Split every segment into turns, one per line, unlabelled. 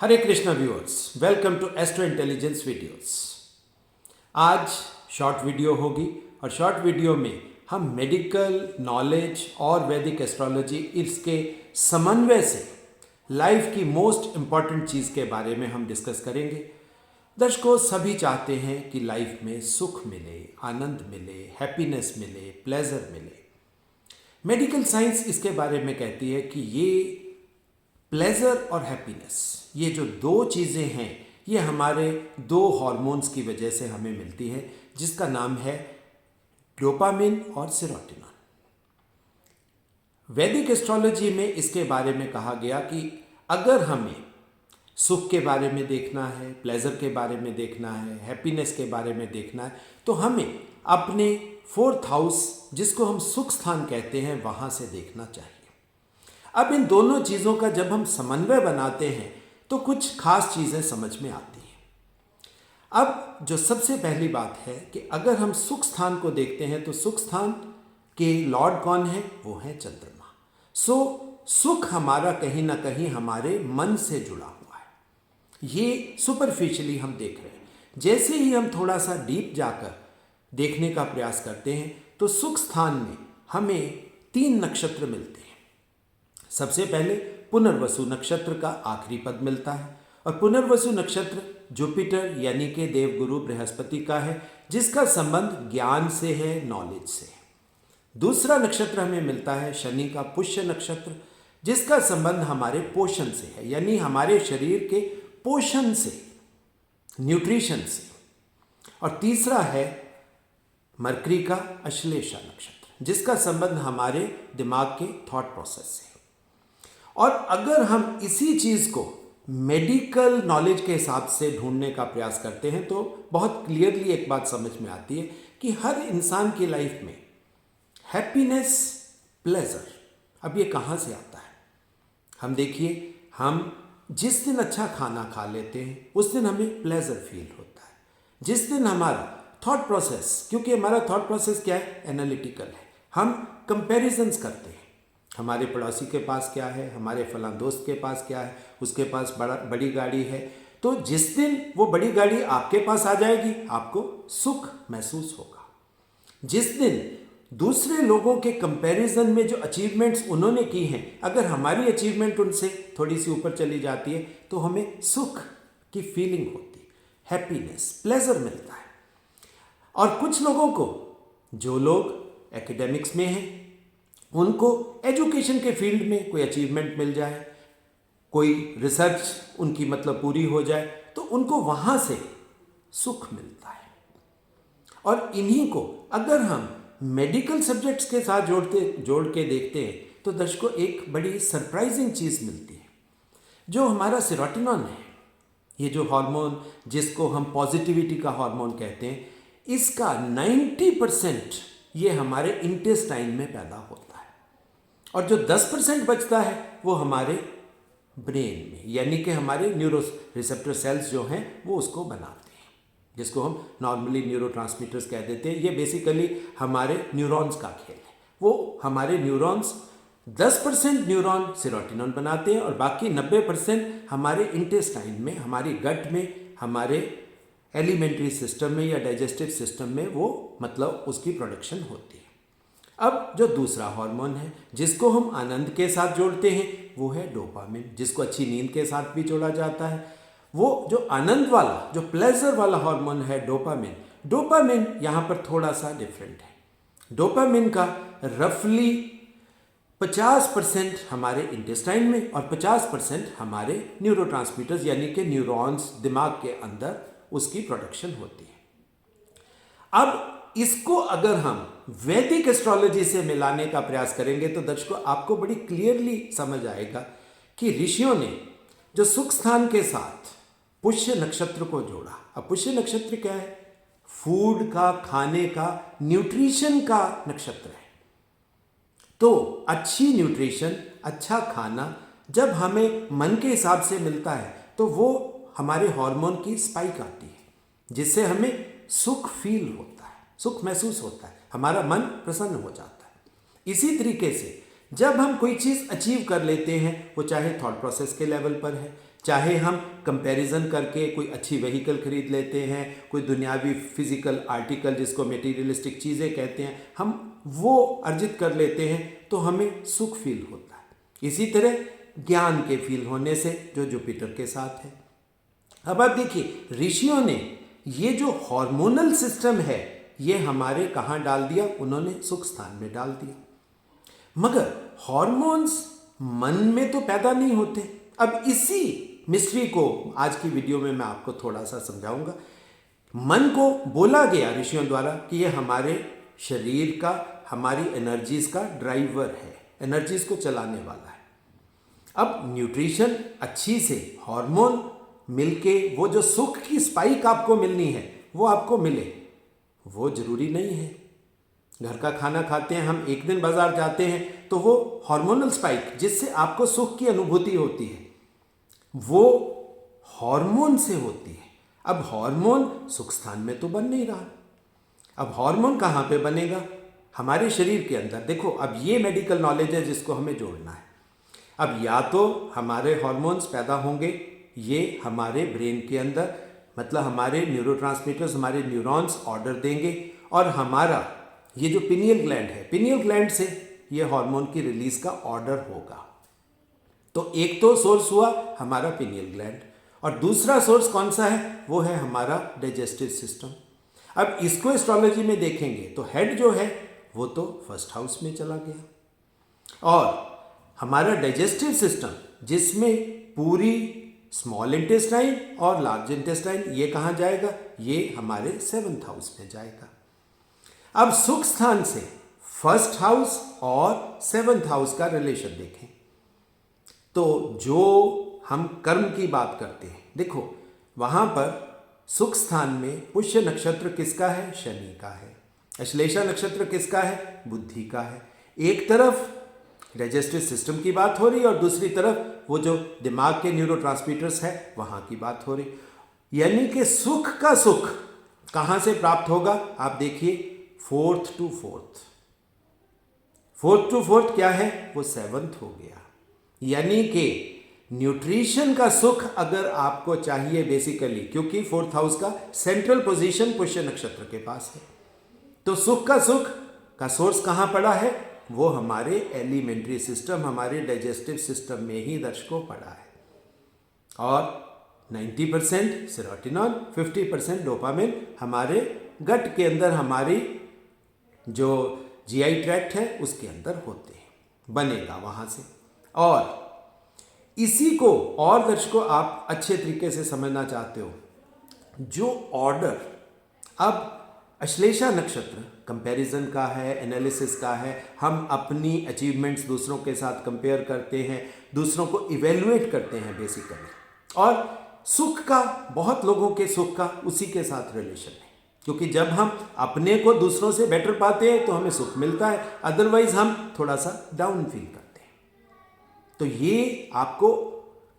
Hare Krishna viewers, welcome to astro intelligence videos. आज short video होगी और शॉर्ट वीडियो में हम मेडिकल नॉलेज और वैदिक एस्ट्रोलॉजी इसके समन्वय से लाइफ की मोस्ट इम्पॉर्टेंट चीज़ के बारे में हम डिस्कस करेंगे। दर्शकों, सभी चाहते हैं कि लाइफ में सुख मिले, आनंद मिले, हैप्पीनेस मिले, प्लेजर मिले। मेडिकल साइंस इसके बारे में कहती है कि ये प्लेजर और हैप्पीनेस, ये जो दो चीज़ें हैं, ये हमारे दो हार्मोन्स की वजह से हमें मिलती है, जिसका नाम है डोपामिन और सेरोटोनिन। वैदिक एस्ट्रोलॉजी में इसके बारे में कहा गया कि अगर हमें सुख के बारे में देखना है, प्लेजर के बारे में देखना है, हैप्पीनेस के बारे में देखना है, तो हमें अपने फोर्थ हाउस, जिसको हम सुख स्थान कहते हैं, वहाँ से देखना चाहिए। अब इन दोनों चीज़ों का जब हम समन्वय बनाते हैं तो कुछ खास चीज़ें समझ में आती हैं। अब जो सबसे पहली बात है कि अगर हम सुख स्थान को देखते हैं तो सुख स्थान के लॉर्ड कौन है? वो है चंद्रमा। सुख हमारा कहीं ना कहीं हमारे मन से जुड़ा हुआ है। ये सुपरफिशियली हम देख रहे हैं। जैसे ही हम थोड़ा सा डीप जाकर देखने का प्रयास करते हैं तो सुख स्थान में हमें 3 नक्षत्र मिलते हैं। सबसे पहले पुनर्वसु नक्षत्र का आखिरी पद मिलता है और पुनर्वसु नक्षत्र जुपिटर यानी कि देवगुरु बृहस्पति का है, जिसका संबंध ज्ञान से है, नॉलेज से है। दूसरा नक्षत्र हमें मिलता है शनि का पुष्य नक्षत्र, जिसका संबंध हमारे पोषण से है, यानी हमारे शरीर के पोषण से, न्यूट्रिशन से। और तीसरा है मरकरी का अश्लेषा नक्षत्र, जिसका संबंध हमारे दिमाग के थॉट प्रोसेस से है। और अगर हम इसी चीज़ को मेडिकल नॉलेज के हिसाब से ढूंढने का प्रयास करते हैं तो बहुत क्लियरली एक बात समझ में आती है कि हर इंसान की लाइफ में हैप्पीनेस, प्लेजर, अब ये कहाँ से आता है? हम देखिए, हम जिस दिन अच्छा खाना खा लेते हैं उस दिन हमें प्लेजर फील होता है। जिस दिन हमारा थॉट प्रोसेस, क्योंकि हमारा थॉट प्रोसेस क्या है? एनालिटिकल है। हम कंपैरिजंस करते हैं, हमारे पड़ोसी के पास क्या है, हमारे फलां दोस्त के पास क्या है, उसके पास बड़ी गाड़ी है, तो जिस दिन वो बड़ी गाड़ी आपके पास आ जाएगी आपको सुख महसूस होगा। जिस दिन दूसरे लोगों के कंपैरिजन में जो अचीवमेंट्स उन्होंने की हैं, अगर हमारी अचीवमेंट उनसे थोड़ी सी ऊपर चली जाती है तो हमें सुख की फीलिंग होती है, हैप्पीनेस, प्लेजर मिलता है। और कुछ लोगों को, जो लोग एकेडमिक्स में हैं, उनको एजुकेशन के फील्ड में कोई अचीवमेंट मिल जाए, कोई रिसर्च उनकी मतलब पूरी हो जाए, तो उनको वहाँ से सुख मिलता है। और इन्हीं को अगर हम मेडिकल सब्जेक्ट्स के साथ जोड़ के देखते हैं तो दर्शकों एक बड़ी सरप्राइजिंग चीज़ मिलती है। जो हमारा सेरोटोनिन है, ये जो हार्मोन जिसको हम पॉजिटिविटी का हार्मोन कहते हैं, इसका 90% ये हमारे इंटेस्टाइन में पैदा होता है और जो 10% बचता है वो हमारे ब्रेन में, यानी कि हमारे न्यूरो रिसेप्टर सेल्स जो हैं वो उसको बनाते हैं, जिसको हम नॉर्मली न्यूरोट्रांसमीटर्स कह देते हैं। ये बेसिकली हमारे न्यूरॉन्स का खेल है। वो हमारे न्यूरॉन्स 10% न्यूरॉन सेरोटोनिन बनाते हैं और बाकी 90% हमारे इंटेस्टाइन में, हमारी गट में, हमारे एलिमेंट्री सिस्टम में या डाइजेस्टिव सिस्टम में वो मतलब उसकी प्रोडक्शन होती है। अब जो दूसरा हार्मोन है जिसको हम आनंद के साथ जोड़ते हैं वो है डोपामिन, जिसको अच्छी नींद के साथ भी जोड़ा जाता है। वो जो आनंद वाला, जो प्लेजर वाला हार्मोन है डोपामिन यहाँ पर थोड़ा सा डिफरेंट है। डोपामिन का रफली 50% हमारे इंटेस्टाइन में और 50% हमारे न्यूरोट्रांसमीटर्स यानी कि न्यूरॉन्स, दिमाग के अंदर उसकी प्रोडक्शन होती है। अब इसको अगर हम वैदिक एस्ट्रोलॉजी से मिलाने का प्रयास करेंगे तो दर्शकों आपको बड़ी क्लियरली समझ आएगा कि ऋषियों ने जो सुख स्थान के साथ पुष्य नक्षत्र को जोड़ा। अब पुष्य नक्षत्र क्या है? फूड का, खाने का, न्यूट्रिशन का नक्षत्र है। तो अच्छी न्यूट्रिशन, अच्छा खाना जब हमें मन के हिसाब से मिलता है तो वो हमारे हार्मोन की स्पाइक आती है, जिससे हमें सुख फील होता है, सुख महसूस होता है, हमारा मन प्रसन्न हो जाता है। इसी तरीके से जब हम कोई चीज़ अचीव कर लेते हैं, वो चाहे थॉट प्रोसेस के लेवल पर है, चाहे हम कंपैरिजन करके कोई अच्छी व्हीकल खरीद लेते हैं, कोई दुनियावी फिजिकल आर्टिकल जिसको मटेरियलिस्टिक चीज़ें कहते हैं, हम वो अर्जित कर लेते हैं तो हमें सुख फील होता है। इसी तरह ज्ञान के फील होने से जो जुपिटर के साथ है। अब आप देखिए, ऋषियों ने ये जो हार्मोनल सिस्टम है ये हमारे कहाँ डाल दिया, उन्होंने सुख स्थान में डाल दिया। मगर हॉर्मोन्स मन में तो पैदा नहीं होते। अब इसी मिस्ट्री को आज की वीडियो में मैं आपको थोड़ा सा समझाऊंगा। मन को बोला गया ऋषियों द्वारा कि ये हमारे शरीर का, हमारी एनर्जीज का ड्राइवर है, एनर्जीज को चलाने वाला है। अब न्यूट्रिशन अच्छी से हार्मोन मिलके वो जो सुख की स्पाइक आपको मिलनी है वो आपको मिले, वो जरूरी नहीं है। घर का खाना खाते हैं हम, एक दिन बाजार जाते हैं तो वो हार्मोनल स्पाइक जिससे आपको सुख की अनुभूति होती है वो हार्मोन से होती है। अब हार्मोन सुख स्थान में तो बन नहीं रहा। अब हार्मोन कहाँ पे बनेगा? हमारे शरीर के अंदर। देखो, अब ये मेडिकल नॉलेज है जिसको हमें जोड़ना है। अब या तो हमारे हार्मोन्स पैदा होंगे ये हमारे ब्रेन के अंदर, मतलब हमारे न्यूरोट्रांसमीटर्स, हमारे न्यूरॉन्स ऑर्डर देंगे और हमारा ये जो पिनियल ग्लैंड है, पिनियल ग्लैंड से ये हार्मोन की रिलीज का ऑर्डर होगा। तो एक तो सोर्स हुआ हमारा पिनियल ग्लैंड और दूसरा सोर्स कौन सा है? वो है हमारा डाइजेस्टिव सिस्टम। अब इसको एस्ट्रोलॉजी में देखेंगे तो हेड जो है वो तो फर्स्ट हाउस में चला गया और हमारा डाइजेस्टिव सिस्टम जिसमें पूरी स्मॉल इंटेस्टाइन और लार्ज इंटेस्टाइन, ये कहाँ जाएगा? ये हमारे 7th हाउस में जाएगा। अब सुख स्थान से फर्स्ट हाउस और 7th हाउस का रिलेशन देखें तो जो हम कर्म की बात करते हैं, देखो वहां पर सुख स्थान में पुष्य नक्षत्र किसका है? शनि का है। अश्लेषा नक्षत्र किसका है? बुद्धि का है। एक तरफ डाइजेस्टिव सिस्टम की बात हो रही है और दूसरी तरफ वो जो दिमाग के न्यूरोट्रांसमीटर्स है वहां की बात हो रही। यानी कि सुख का सुख कहां से प्राप्त होगा? आप देखिए 4th to 4th, 4th to 4th क्या है? वो 7th हो गया। यानी कि न्यूट्रिशन का सुख अगर आपको चाहिए बेसिकली, क्योंकि 4th हाउस का सेंट्रल पोजीशन पुष्य नक्षत्र के पास है, तो सुख का सोर्स कहां पड़ा है? वो हमारे एलिमेंट्री सिस्टम, हमारे डाइजेस्टिव सिस्टम में ही दर्शकों पड़ा है। और 90% सेरोटोनिन, 50% डोपामिन हमारे गट के अंदर, हमारी जो जीआई ट्रैक्ट है उसके अंदर होते हैं, बनेगा वहां से। और इसी को और दर्शकों आप अच्छे तरीके से समझना चाहते हो, जो ऑर्डर अब अश्लेषा नक्षत्र कंपैरिजन का है, एनालिसिस का है, हम अपनी अचीवमेंट्स दूसरों के साथ कंपेयर करते हैं, दूसरों को इवेल्युएट करते हैं बेसिकली। और सुख का, बहुत लोगों के सुख का उसी के साथ रिलेशन है, क्योंकि जब हम अपने को दूसरों से बेटर पाते हैं तो हमें सुख मिलता है, अदरवाइज हम थोड़ा सा डाउन फील करते हैं। तो ये आपको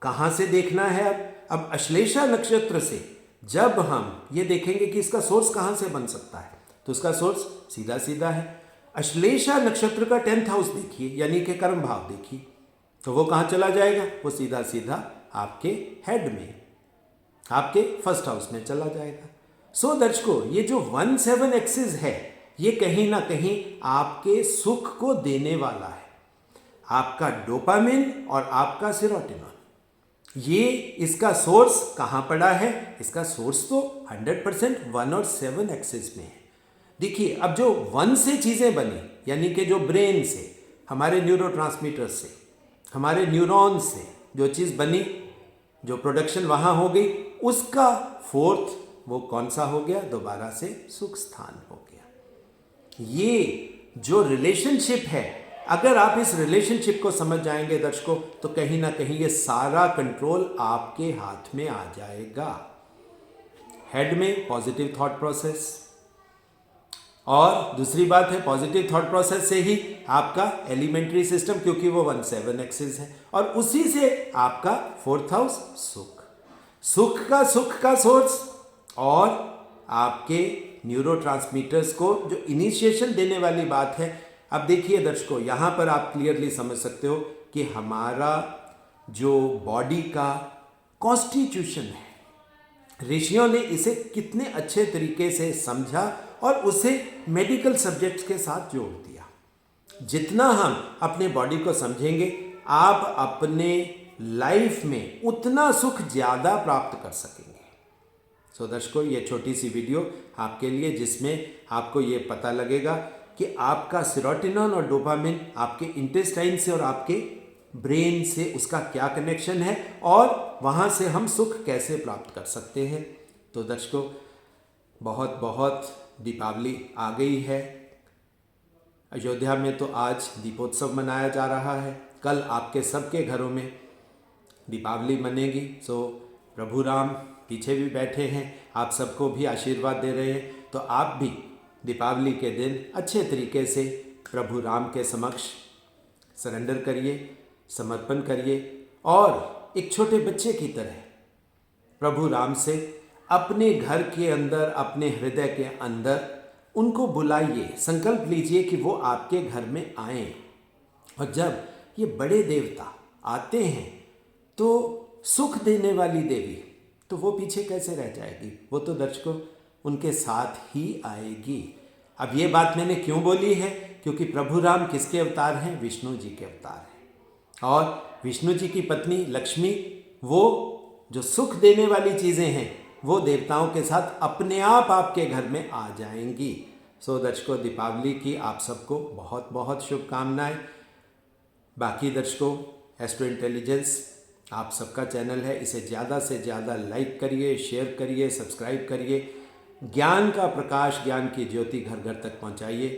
कहाँ से देखना है? अब अश्लेषा नक्षत्र से जब हम ये देखेंगे कि इसका सोर्स कहाँ से बन सकता है, तो उसका सोर्स सीधा सीधा है। अश्लेषा नक्षत्र का 10th हाउस देखिए, यानी कि कर्म भाव देखिए, तो वो कहाँ चला जाएगा? वो सीधा सीधा आपके हेड में, आपके फर्स्ट हाउस में चला जाएगा। सो दर्शकों, ये जो 1-7 एक्सिस है ये कहीं ना कहीं आपके सुख को देने वाला है। आपका डोपामिन और आपका सेरोटोनिन, ये इसका सोर्स कहाँ पड़ा है? इसका सोर्स तो 100% 1 और 7 एक्सिस में है। देखिए, अब जो 1 से चीज़ें बनी, यानी कि जो ब्रेन से, हमारे न्यूरोट्रांसमीटर्स से, हमारे न्यूरॉन्स से जो चीज़ बनी, जो प्रोडक्शन वहाँ हो गई, उसका 4th वो कौन सा हो गया? दोबारा से सुख स्थान हो गया। ये जो रिलेशनशिप है, अगर आप इस रिलेशनशिप को समझ जाएंगे दर्शकों, तो कहीं ना कहीं ये सारा कंट्रोल आपके हाथ में आ जाएगा। हेड में पॉजिटिव थॉट प्रोसेस, और दूसरी बात है पॉजिटिव थॉट प्रोसेस से ही आपका एलिमेंट्री सिस्टम, क्योंकि वो 1-7 एक्सिस है, और उसी से आपका 4th हाउस सुख का सोर्स, और आपके न्यूरोट्रांसमीटर्स को जो इनिशिएशन देने वाली बात है, अब देखिए दर्शकों, यहाँ पर आप क्लियरली समझ सकते हो कि हमारा जो बॉडी का कॉन्स्टिट्यूशन है, ऋषियों ने इसे कितने अच्छे तरीके से समझा और उसे मेडिकल सब्जेक्ट्स के साथ जोड़ दिया। जितना हम अपने बॉडी को समझेंगे, आप अपने लाइफ में उतना सुख ज़्यादा प्राप्त कर सकेंगे। सो दर्शकों, ये छोटी सी वीडियो आपके लिए, जिसमें आपको ये पता लगेगा कि आपका सेरोटोनिन और डोपामिन आपके इंटेस्टाइन से और आपके ब्रेन से उसका क्या कनेक्शन है और वहाँ से हम सुख कैसे प्राप्त कर सकते हैं। तो दर्शकों, बहुत बहुत दीपावली आ गई है। अयोध्या में तो आज दीपोत्सव मनाया जा रहा है। कल आपके सबके घरों में दीपावली मनेगी। सो प्रभु राम पीछे भी बैठे हैं, आप सबको भी आशीर्वाद दे रहे हैं। तो आप भी दीपावली के दिन अच्छे तरीके से प्रभु राम के समक्ष सरेंडर करिए, समर्पण करिए और एक छोटे बच्चे की तरह प्रभु राम से अपने घर के अंदर, अपने हृदय के अंदर उनको बुलाइए, संकल्प लीजिए कि वो आपके घर में आएं। और जब ये बड़े देवता आते हैं तो सुख देने वाली देवी, तो वो पीछे कैसे रह जाएगी? वो तो दर्शकों उनके साथ ही आएगी। अब ये बात मैंने क्यों बोली है? क्योंकि प्रभु राम किसके अवतार हैं? विष्णु जी के अवतार हैं। और विष्णु जी की पत्नी लक्ष्मी, वो जो सुख देने वाली चीज़ें हैं, वो देवताओं के साथ अपने आप आपके घर में आ जाएंगी। सो दर्शकों, दीपावली की आप सबको बहुत बहुत शुभकामनाएं। बाकी दर्शकों, एस्ट्रो इंटेलिजेंस आप सबका चैनल है, इसे ज़्यादा से ज़्यादा लाइक करिए, शेयर करिए, सब्सक्राइब करिए। ज्ञान का प्रकाश, ज्ञान की ज्योति घर घर तक पहुंचाइए।